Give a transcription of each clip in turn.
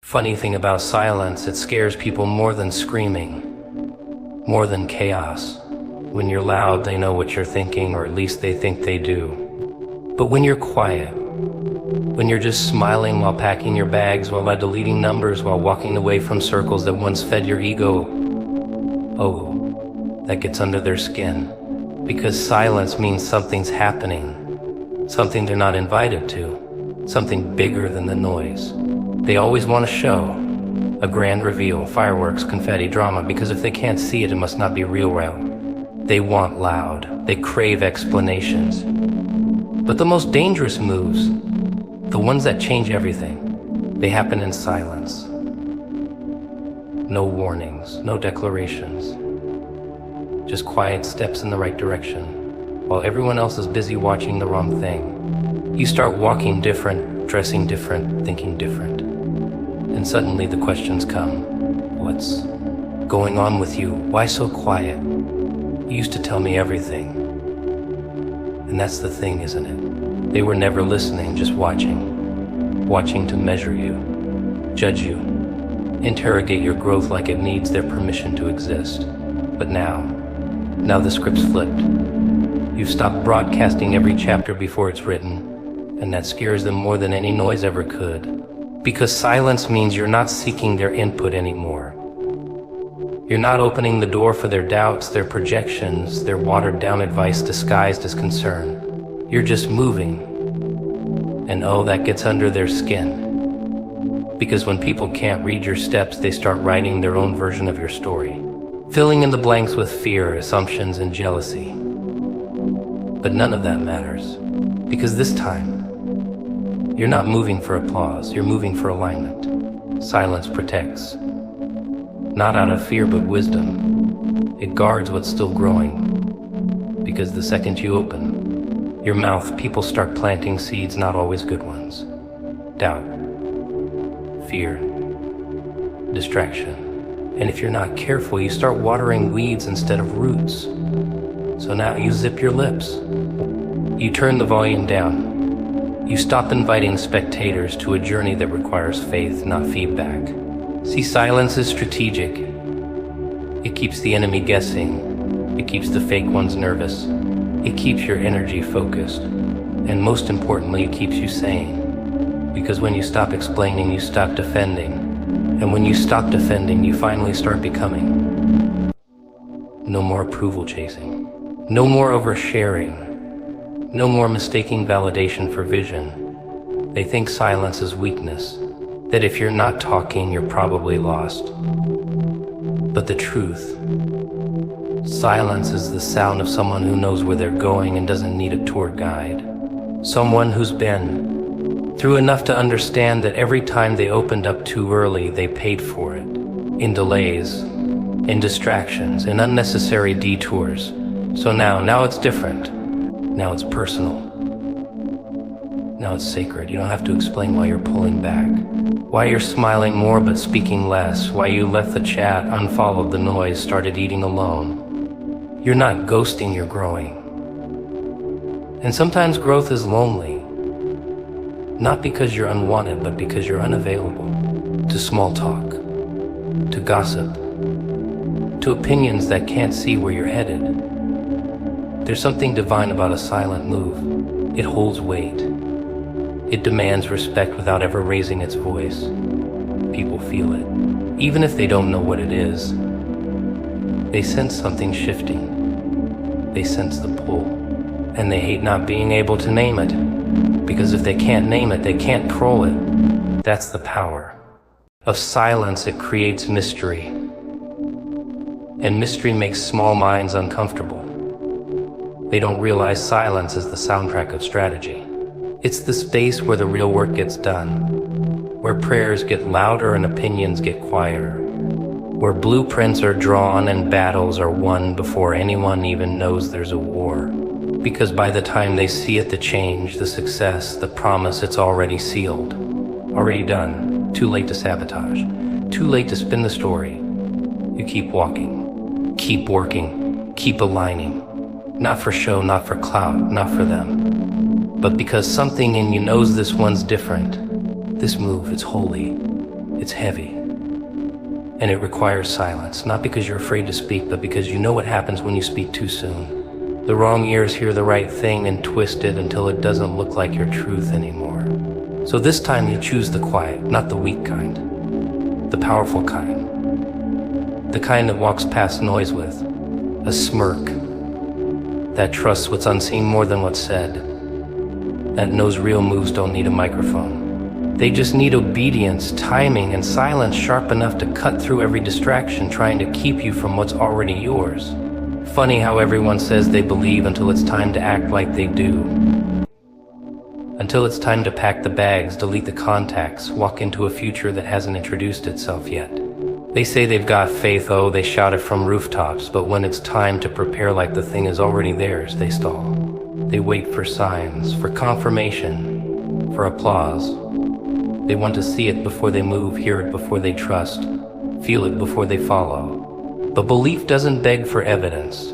Funny thing about silence, it scares people more than screaming, more than chaos. When you're loud, they know what you're thinking, or at least they think they do. But when you're quiet, when you're just smiling while packing your bags, while deleting numbers, while walking away from circles that once fed your ego, oh, that gets under their skin. Because silence means something's happening, something they're not invited to, something bigger than the noise. They always want a show, a grand reveal, fireworks, confetti, drama, because if they can't see it, it must not be real. They want loud, they crave explanations. But the most dangerous moves, the ones that change everything, they happen in silence. No warnings, no declarations. Just quiet steps in the right direction, while everyone else is busy watching the wrong thing. You start walking different, dressing different, thinking different. And suddenly the questions come. What's going on with you? Why so quiet? You used to tell me everything. And that's the thing, isn't it? They were never listening, just watching. Watching to measure you, judge you, interrogate your growth like it needs their permission to exist. But now the script's flipped. You've stopped broadcasting every chapter before it's written, and that scares them more than any noise ever could. Because silence means you're not seeking their input anymore. You're not opening the door for their doubts, their projections, their watered-down advice disguised as concern. You're just moving. And oh, that gets under their skin. Because when people can't read your steps, they start writing their own version of your story, filling in the blanks with fear, assumptions, and jealousy. But none of that matters. Because this time, you're not moving for applause, you're moving for alignment. Silence protects. Not out of fear, but wisdom. It guards what's still growing. Because the second you open your mouth, people start planting seeds, not always good ones. Doubt, fear, distraction. And if you're not careful, you start watering weeds instead of roots. So now you zip your lips. You turn the volume down. You stop inviting spectators to a journey that requires faith, not feedback. See, silence is strategic. It keeps the enemy guessing. It keeps the fake ones nervous. It keeps your energy focused. And most importantly, it keeps you sane. Because when you stop explaining, you stop defending. And when you stop defending, you finally start becoming. No more approval chasing. No more oversharing. No more mistaking validation for vision. They think silence is weakness, that if you're not talking, you're probably lost. But the truth, silence is the sound of someone who knows where they're going and doesn't need a tour guide. Someone who's been through enough to understand that every time they opened up too early, they paid for it. In delays, in distractions, in unnecessary detours. So now it's different. Now it's personal. Now it's sacred. You don't have to explain why you're pulling back, why you're smiling more but speaking less, why you left the chat, unfollowed the noise, started eating alone. You're not ghosting, you're growing. And sometimes growth is lonely, not because you're unwanted, but because you're unavailable to small talk, to gossip, to opinions that can't see where you're headed. There's something divine about a silent move. It holds weight. It demands respect without ever raising its voice. People feel it. Even if they don't know what it is, they sense something shifting. They sense the pull. And they hate not being able to name it. Because if they can't name it, they can't control it. That's the power of silence. It creates mystery. And mystery makes small minds uncomfortable. They don't realize silence is the soundtrack of strategy. It's the space where the real work gets done, where prayers get louder and opinions get quieter, where blueprints are drawn and battles are won before anyone even knows there's a war. Because by the time they see it, the change, the success, the promise, it's already sealed, already done. Too late to sabotage, too late to spin the story. You keep walking, keep working, keep aligning. Not for show, not for clout, not for them. But because something in you knows this one's different. This move, it's holy. It's heavy. And it requires silence, not because you're afraid to speak, but because you know what happens when you speak too soon. The wrong ears hear the right thing and twist it until it doesn't look like your truth anymore. So this time you choose the quiet, not the weak kind. The powerful kind. The kind that walks past noise with a smirk. That trusts what's unseen more than what's said. That knows real moves don't need a microphone. They just need obedience, timing, and silence sharp enough to cut through every distraction trying to keep you from what's already yours. Funny how everyone says they believe until it's time to act like they do. Until it's time to pack the bags, delete the contacts, walk into a future that hasn't introduced itself yet. They say they've got faith, oh, they shout it from rooftops, but when it's time to prepare like the thing is already theirs, they stall. They wait for signs, for confirmation, for applause. They want to see it before they move, hear it before they trust, feel it before they follow. But belief doesn't beg for evidence.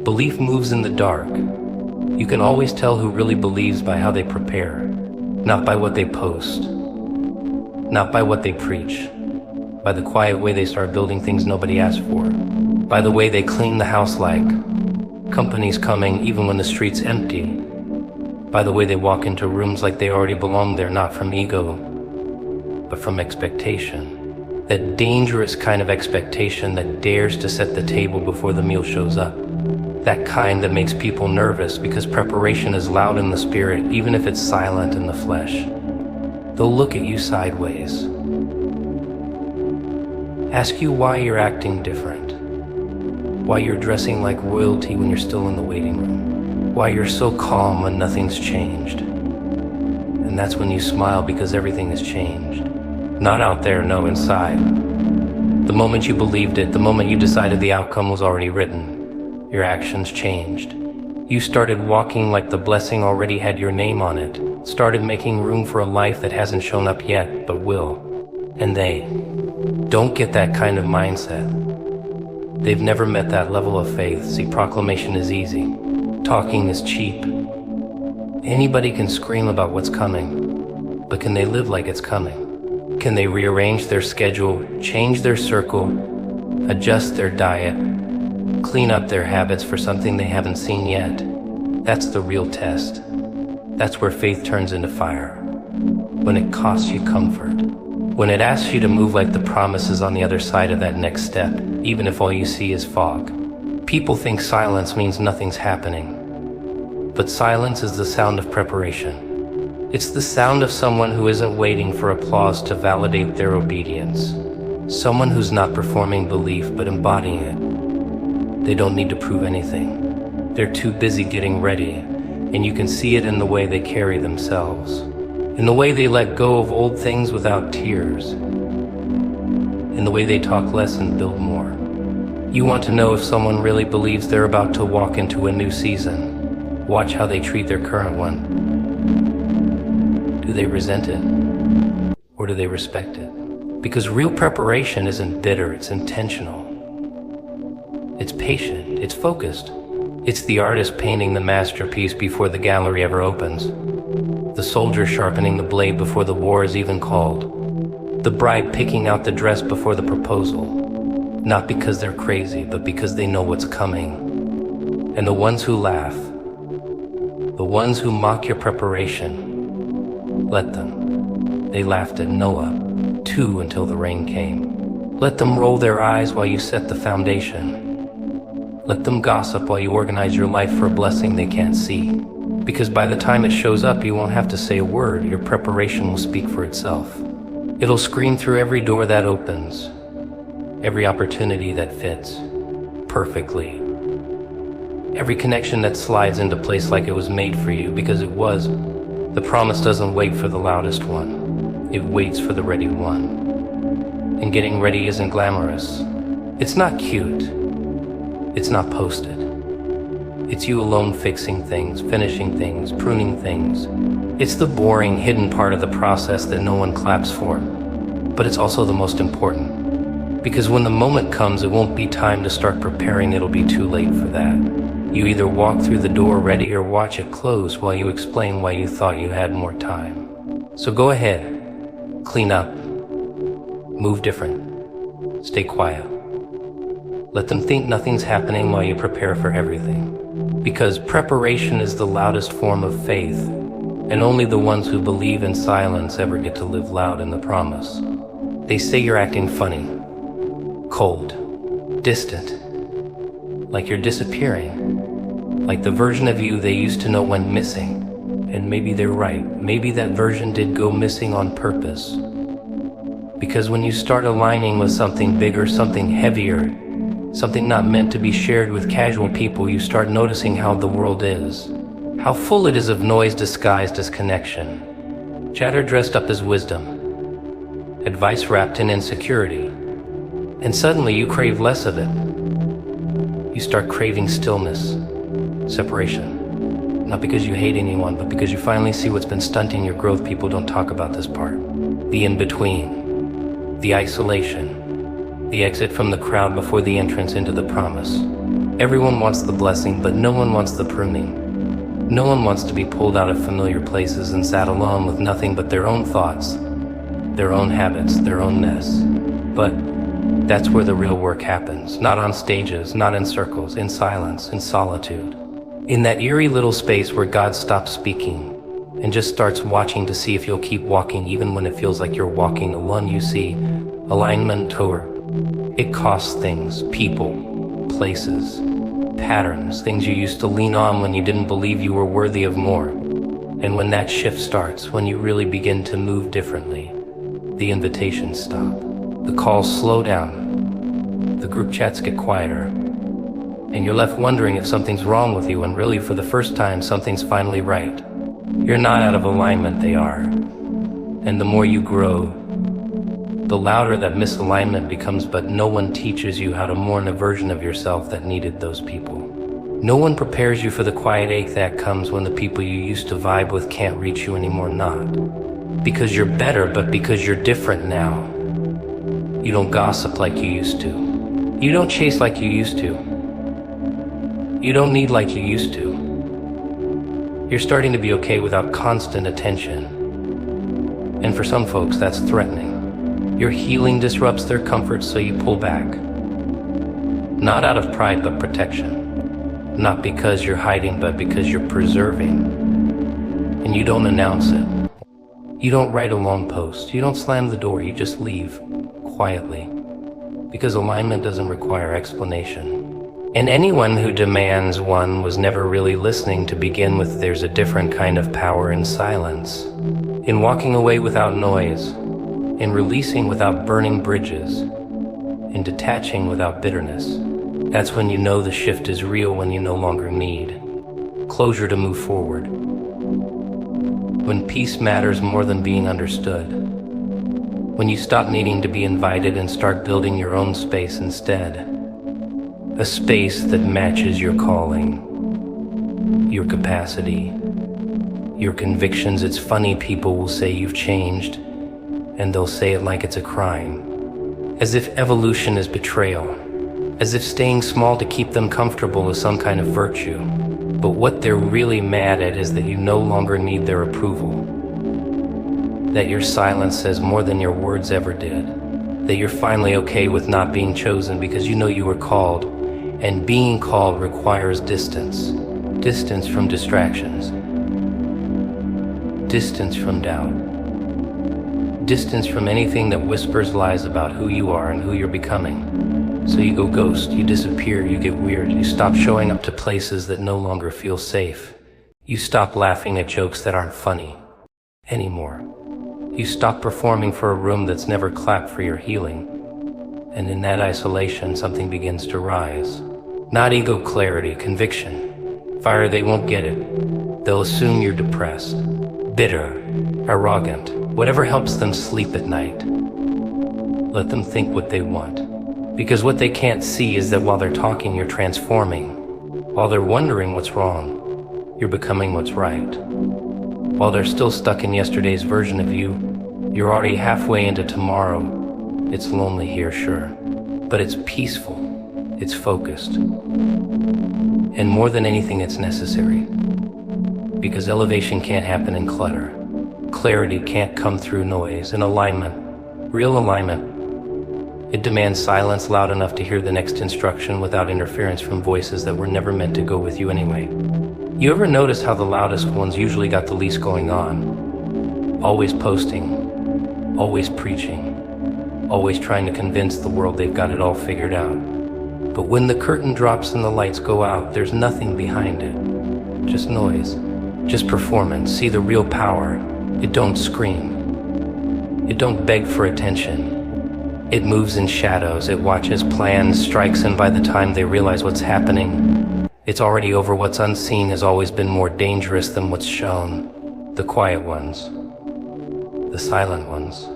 Belief moves in the dark. You can always tell who really believes by how they prepare, not by what they post, not by what they preach, by the quiet way they start building things nobody asked for, by the way they clean the house like company's coming even when the street's empty, by the way they walk into rooms like they already belong there, not from ego, but from expectation. That dangerous kind of expectation that dares to set the table before the meal shows up. That kind that makes people nervous because preparation is loud in the spirit, even if it's silent in the flesh. They'll look at you sideways. Ask you why you're acting different. Why you're dressing like royalty when you're still in the waiting room. Why you're so calm when nothing's changed. And that's when you smile because everything has changed. Not out there, no, inside. The moment you believed it, the moment you decided the outcome was already written, your actions changed. You started walking like the blessing already had your name on it. Started making room for a life that hasn't shown up yet, but will. And they don't get that kind of mindset. They've never met that level of faith. See, proclamation is easy. Talking is cheap. Anybody can scream about what's coming, but can they live like it's coming? Can they rearrange their schedule, change their circle, adjust their diet, clean up their habits for something they haven't seen yet? That's the real test. That's where faith turns into fire. When it costs you comfort. When it asks you to move like the promise is on the other side of that next step, even if all you see is fog. People think silence means nothing's happening. But silence is the sound of preparation. It's the sound of someone who isn't waiting for applause to validate their obedience. Someone who's not performing belief but embodying it. They don't need to prove anything. They're too busy getting ready, and you can see it in the way they carry themselves. In the way they let go of old things without tears. In the way they talk less and build more. You want to know if someone really believes they're about to walk into a new season. Watch how they treat their current one. Do they resent it? Or do they respect it? Because real preparation isn't bitter, it's intentional. It's patient, it's focused. It's the artist painting the masterpiece before the gallery ever opens. The soldier sharpening the blade before the war is even called. The bride picking out the dress before the proposal. Not because they're crazy, but because they know what's coming. And the ones who laugh, the ones who mock your preparation, let them. They laughed at Noah, too, until the rain came. Let them roll their eyes while you set the foundation. Let them gossip while you organize your life for a blessing they can't see. Because by the time it shows up, you won't have to say a word. Your preparation will speak for itself. It'll scream through every door that opens. Every opportunity that fits perfectly. Every connection that slides into place like it was made for you, because it was. The promise doesn't wait for the loudest one. It waits for the ready one. And getting ready isn't glamorous. It's not cute. It's not posted. It's you alone fixing things, finishing things, pruning things. It's the boring, hidden part of the process that no one claps for. But it's also the most important. Because when the moment comes, it won't be time to start preparing, it'll be too late for that. You either walk through the door ready or watch it close while you explain why you thought you had more time. So go ahead, clean up, Move different. Stay quiet. Let them think nothing's happening while you prepare for everything. Because preparation is the loudest form of faith, and only the ones who believe in silence ever get to live loud in the promise. They say you're acting funny, cold, distant, like you're disappearing, like the version of you they used to know went missing. And maybe they're right. Maybe that version did go missing on purpose. Because when you start aligning with something bigger, something heavier, something not meant to be shared with casual people, you start noticing how the world is. How full it is of noise disguised as connection. Chatter dressed up as wisdom. Advice wrapped in insecurity. And suddenly you crave less of it. You start craving stillness, separation. Not because you hate anyone, but because you finally see what's been stunting your growth. People don't talk about this part. The in-between. The isolation. The exit from the crowd before the entrance into the promise. Everyone wants the blessing, but no one wants the pruning. No one wants to be pulled out of familiar places and sat alone with nothing but their own thoughts, their own habits, their own mess. But that's where the real work happens. Not on stages, not in circles, in silence, in solitude. In that eerie little space where God stops speaking and just starts watching to see if you'll keep walking even when it feels like you're walking alone. You see, alignment tour. It costs things, people, places, patterns, things you used to lean on when you didn't believe you were worthy of more. And when that shift starts, when you really begin to move differently, the invitations stop. The calls slow down. The group chats get quieter. And you're left wondering if something's wrong with you, and really for the first time something's finally right. You're not out of alignment, they are. And the more you grow, the louder that misalignment becomes, but no one teaches you how to mourn a version of yourself that needed those people. No one prepares you for the quiet ache that comes when the people you used to vibe with can't reach you anymore. Not because you're better, but because you're different now. You don't gossip like you used to. You don't chase like you used to. You don't need like you used to. You're starting to be okay without constant attention. And for some folks, that's threatening. Your healing disrupts their comfort, so you pull back. Not out of pride, but protection. Not because you're hiding, but because you're preserving. And you don't announce it. You don't write a long post. You don't slam the door. You just leave quietly. Because alignment doesn't require explanation. And anyone who demands one was never really listening to begin with. There's a different kind of power in silence, in walking away without noise, in releasing without burning bridges, in detaching without bitterness. That's when you know the shift is real, when you no longer need closure to move forward. When peace matters more than being understood. When you stop needing to be invited and start building your own space instead. A space that matches your calling, your capacity, your convictions. It's funny, people will say you've changed, and they'll say it like it's a crime. As if evolution is betrayal. As if staying small to keep them comfortable is some kind of virtue. But what they're really mad at is that you no longer need their approval. That your silence says more than your words ever did. That you're finally okay with not being chosen because you know you were called. And being called requires distance. Distance from distractions. Distance from doubt. Distance from anything that whispers lies about who you are and who you're becoming. So you go ghost, you disappear, you get weird, you stop showing up to places that no longer feel safe. You stop laughing at jokes that aren't funny anymore. You stop performing for a room that's never clapped for your healing. And in that isolation, something begins to rise. Not ego, clarity, conviction. Fire, they won't get it. They'll assume you're depressed, bitter, arrogant, whatever helps them sleep at night. Let them think what they want. Because what they can't see is that while they're talking, you're transforming. While they're wondering what's wrong, you're becoming what's right. While they're still stuck in yesterday's version of you, you're already halfway into tomorrow. It's lonely here, sure, but it's peaceful, it's focused, and more than anything, it's necessary. Because elevation can't happen in clutter. Clarity can't come through noise. And alignment, real alignment, It demands silence loud enough to hear the next instruction without interference from voices that were never meant to go with you anyway. You ever notice how the loudest ones usually got the least going on? Always posting, always preaching, always trying to convince the world they've got it all figured out. But when the curtain drops and the lights go out, there's nothing behind it. Just noise, just performance. See the real power. It don't scream. It don't beg for attention. It moves in shadows. It watches plans, strikes, and by the time they realize what's happening, it's already over. What's unseen has always been more dangerous than what's shown. The quiet ones, the silent ones,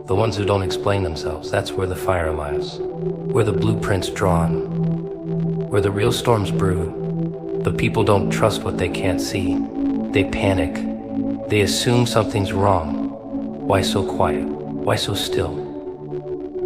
the ones who don't explain themselves. That's where the fire lies, where the blueprint's drawn, where the real storms brew. But people don't trust what they can't see. They panic. They assume something's wrong. Why so quiet? Why so still?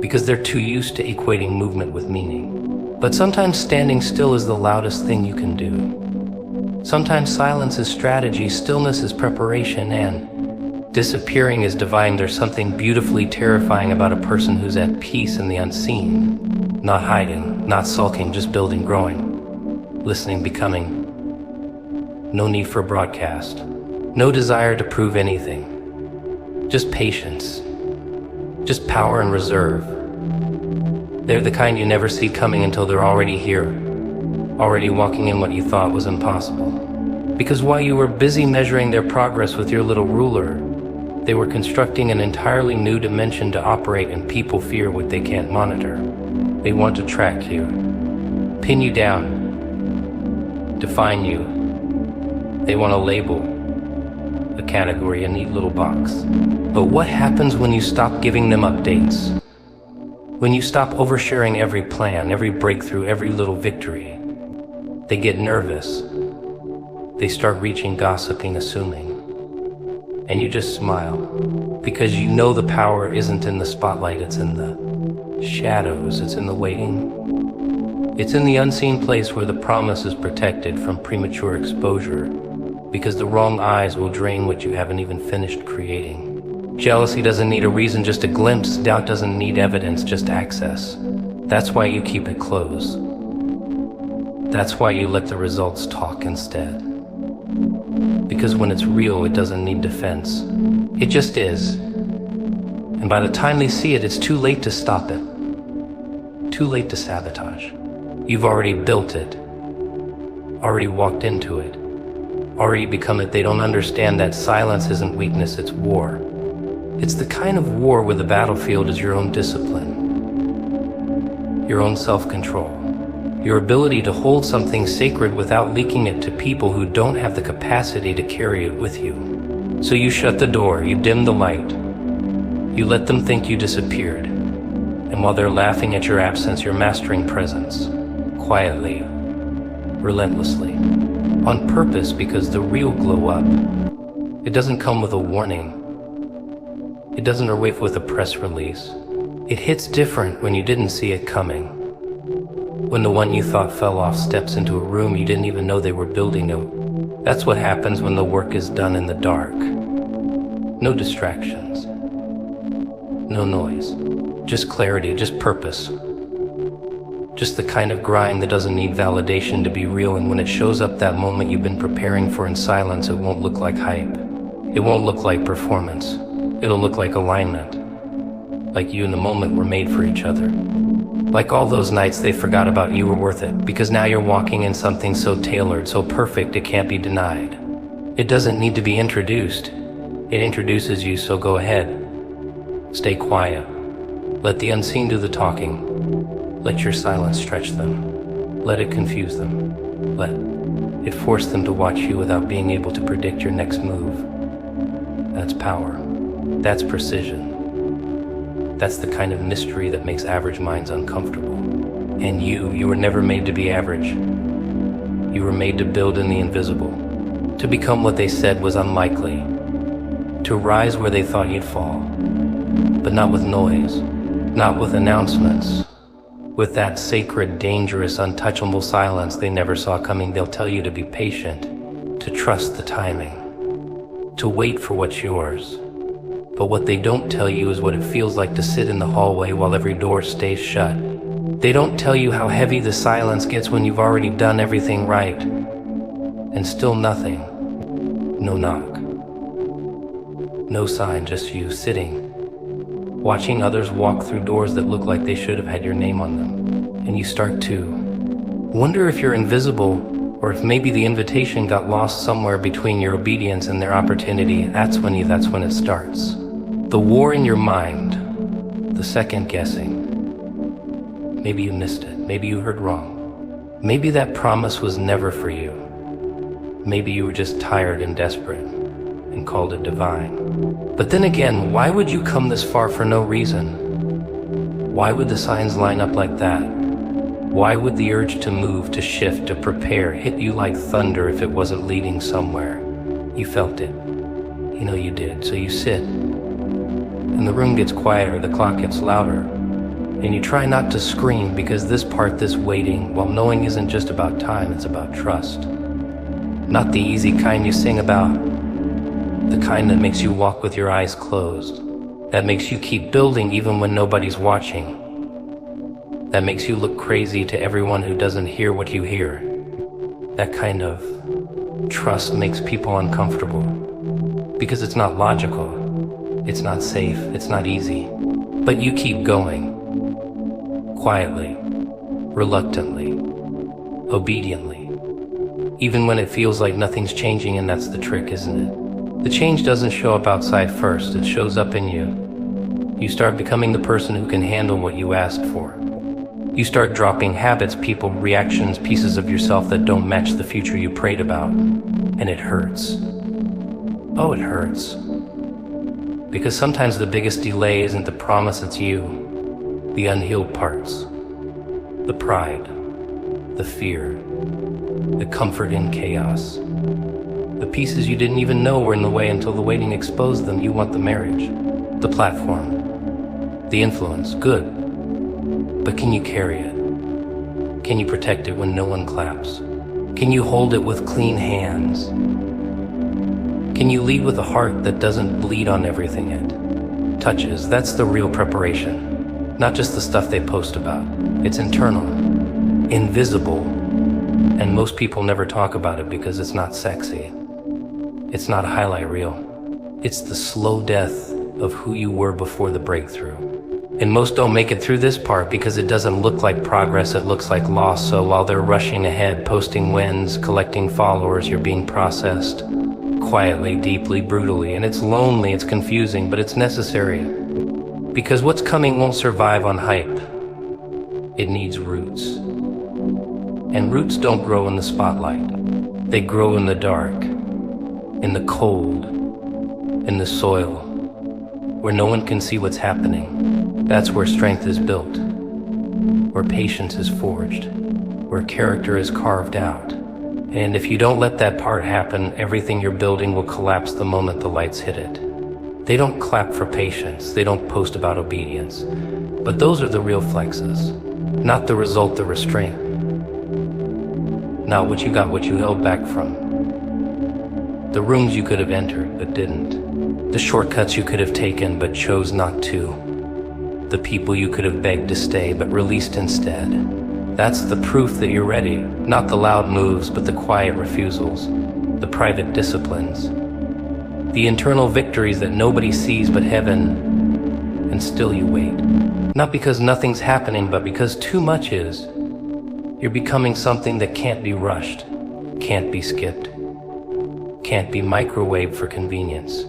Because they're too used to equating movement with meaning. But sometimes standing still is the loudest thing you can do. Sometimes silence is strategy, stillness is preparation, and disappearing is divine. There's something beautifully terrifying about a person who's at peace in the unseen. Not hiding, not sulking, just building, growing, listening, becoming. No need for broadcast. No desire to prove anything. Just patience. Just power and reserve. They're the kind you never see coming until they're already here, already walking in what you thought was impossible. Because while you were busy measuring their progress with your little ruler, they were constructing an entirely new dimension to operate, and people fear what they can't monitor. They want to track you, pin you down, define you. They want a label, a category, a neat little box. But what happens when you stop giving them updates? When you stop oversharing every plan, every breakthrough, every little victory? They get nervous. They start reaching, gossiping, assuming. And you just smile, because you know the power isn't in the spotlight, it's in the shadows, it's in the waiting. It's in the unseen place where the promise is protected from premature exposure, because the wrong eyes will drain what you haven't even finished creating. Jealousy doesn't need a reason, just a glimpse. Doubt doesn't need evidence, just access. That's why you keep it closed. That's why you let the results talk instead. Because when it's real, it doesn't need defense. It just is. And by the time they see it, it's too late to stop it. Too late to sabotage. You've already built it. Already walked into it. Already become it. They don't understand that silence isn't weakness, it's war. It's the kind of war where the battlefield is your own discipline, your own self-control, your ability to hold something sacred without leaking it to people who don't have the capacity to carry it with you. So you shut the door, you dim the light, you let them think you disappeared. And while they're laughing at your absence, you're mastering presence, quietly, relentlessly, on purpose, because the real glow up, it doesn't come with a warning. It doesn't arrive with a press release. It hits different when you didn't see it coming. When the one you thought fell off steps into a room you didn't even know they were building. That's what happens when the work is done in the dark. No distractions. No noise. Just clarity, just purpose. Just the kind of grind that doesn't need validation to be real, and when it shows up, that moment you've been preparing for in silence, it won't look like hype. It won't look like performance. It'll look like alignment. Like you and the moment were made for each other. Like all those nights they forgot about you were worth it, because now you're walking in something so tailored, so perfect it can't be denied. It doesn't need to be introduced. It introduces you, so go ahead. Stay quiet. Let the unseen do the talking. Let your silence stretch them. Let it confuse them. Let it force them to watch you without being able to predict your next move. That's power. That's precision. That's the kind of mystery that makes average minds uncomfortable. And you were never made to be average. You were made to build in the invisible, to become what they said was unlikely, to rise where they thought you'd fall, but not with noise, not with announcements. With that sacred, dangerous, untouchable silence they never saw coming. They'll tell you to be patient, to trust the timing, to wait for what's yours. But what they don't tell you is what it feels like to sit in the hallway while every door stays shut. They don't tell you how heavy the silence gets when you've already done everything right. And still nothing. No knock. No sign, just you sitting, watching others walk through doors that look like they should have had your name on them. And you start to wonder if you're invisible, or if maybe the invitation got lost somewhere between your obedience and their opportunity. That's when it starts. The war in your mind, the second guessing. Maybe you missed it. Maybe you heard wrong. Maybe that promise was never for you. Maybe you were just tired and desperate and called it divine. But then again, why would you come this far for no reason? Why would the signs line up like that? Why would the urge to move, to shift, to prepare hit you like thunder if it wasn't leading somewhere? You felt it. You know you did. So you sit, and the room gets quieter, the clock gets louder, and you try not to scream because this waiting, while knowing isn't just about time, it's about trust. Not the easy kind you sing about, the kind that makes you walk with your eyes closed, that makes you keep building even when nobody's watching, that makes you look crazy to everyone who doesn't hear what you hear. That kind of trust makes people uncomfortable because it's not logical, it's not safe, it's not easy, but you keep going, quietly, reluctantly, obediently, even when it feels like nothing's changing. And that's the trick, isn't it? The change doesn't show up outside first, it shows up in you. You start becoming the person who can handle what you asked for. You start dropping habits, people, reactions, pieces of yourself that don't match the future you prayed about. And it hurts. Oh, it hurts. Because sometimes the biggest delay isn't the promise, it's you. The unhealed parts. The pride. The fear. The comfort in chaos. The pieces you didn't even know were in the way until the waiting exposed them. You want the marriage. The platform. The influence. Good. But can you carry it? Can you protect it when no one claps? Can you hold it with clean hands? Can you lead with a heart that doesn't bleed on everything it touches? That's the real preparation. Not just the stuff they post about. It's internal, invisible, and most people never talk about it because it's not sexy. It's not a highlight reel. It's the slow death of who you were before the breakthrough. And most don't make it through this part because it doesn't look like progress, it looks like loss. So while they're rushing ahead, posting wins, collecting followers, you're being processed quietly, deeply, brutally. And it's lonely, it's confusing, but it's necessary. Because what's coming won't survive on hype. It needs roots. And roots don't grow in the spotlight. They grow in the dark, in the cold, in the soil, where no one can see what's happening. That's where strength is built, where patience is forged, where character is carved out. And if you don't let that part happen, everything you're building will collapse the moment the lights hit it. They don't clap for patience, they don't post about obedience. But those are the real flexes, not the result, the restraint. Not what you got, what you held back from. The rooms you could have entered but didn't. The shortcuts you could have taken but chose not to. The people you could have begged to stay but released instead. That's the proof that you're ready. Not the loud moves, but the quiet refusals. The private disciplines. The internal victories that nobody sees but heaven. And still you wait. Not because nothing's happening, but because too much is. You're becoming something that can't be rushed, can't be skipped, can't be microwaved for convenience.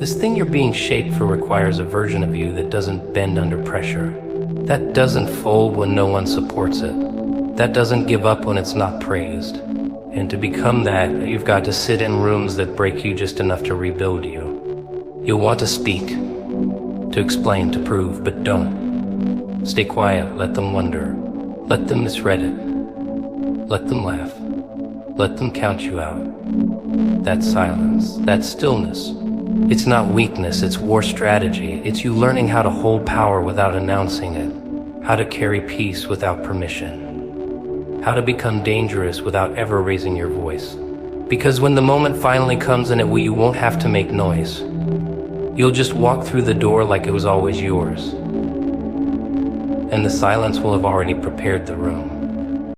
This thing you're being shaped for requires a version of you that doesn't bend under pressure, that doesn't fold when no one supports it, that doesn't give up when it's not praised. And to become that, you've got to sit in rooms that break you just enough to rebuild you. You'll want to speak, to explain, to prove, but don't. Stay quiet, let them wonder, let them misread it, let them laugh, let them count you out. That silence, that stillness, it's not weakness, it's war strategy. It's you learning how to hold power without announcing it, how to carry peace without permission, how to become dangerous without ever raising your voice. Because when the moment finally comes and you won't have to make noise, You'll just walk through the door like it was always yours, and the silence will have already prepared the room.